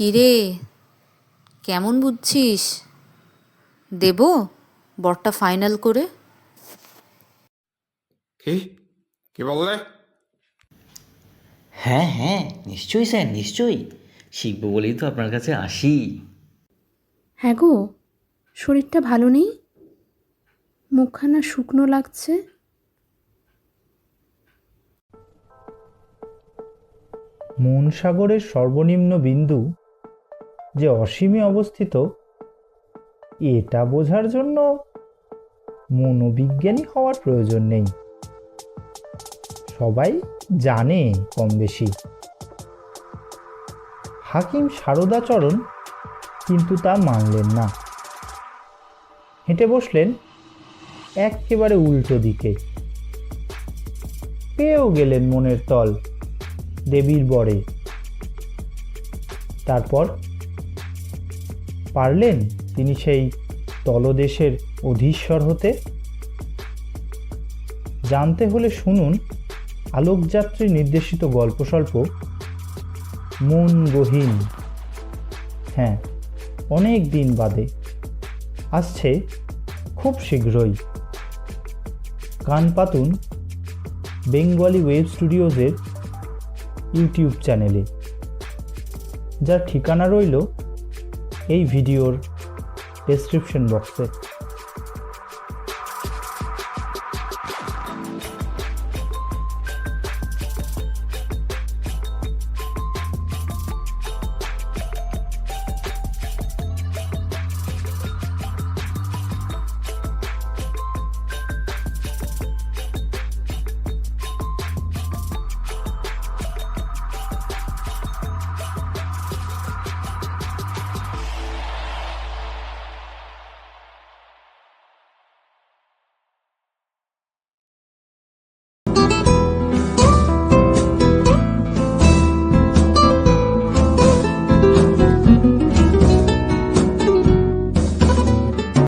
কিরে, কেমন বুঝছিস? দেব বরটা ফাইনাল করে? কি কি বললে? হ্যাঁ হ্যাঁ, নিশ্চয়ই স্যার, নিশ্চয়ই শিখবো বলেই তো আপনার কাছে আসি। হ্যাঁ গো, শরীরটা ভালো নেই, মুখখানা শুকনো লাগছে। মন সাগরের সর্বনিম্ন বিন্দু যে অসীমে অবস্থিত, এটা বোঝার জন্য মনোবিজ্ঞানী হওয়ার প্রয়োজন নেই। সবাই জানে কম বেশি। হাকিম সারদাচরণ কিন্তু তা মানলেন না। হেঁটে বসলেন একেবারে উল্টো দিকে। পেয়েও গেলেন মনের তল দেবীর বরে। তারপর পারলেন তিনি সেই তলদেশের অধীশ্বর হতে। জানতে হলে শুনুন আলোকযাত্রী নির্দেশিত গল্পস্বল্প মন গহীন। হ্যাঁ, অনেক দিন বাদে আসছে, খুব শীঘ্রই। কান পাতুন বেঙ্গলি ওয়েব স্টুডিওজের ইউটিউব চ্যানেলে, যার ঠিকানা রইল এই ভিডিওর ডেসক্রিপশন বক্সে।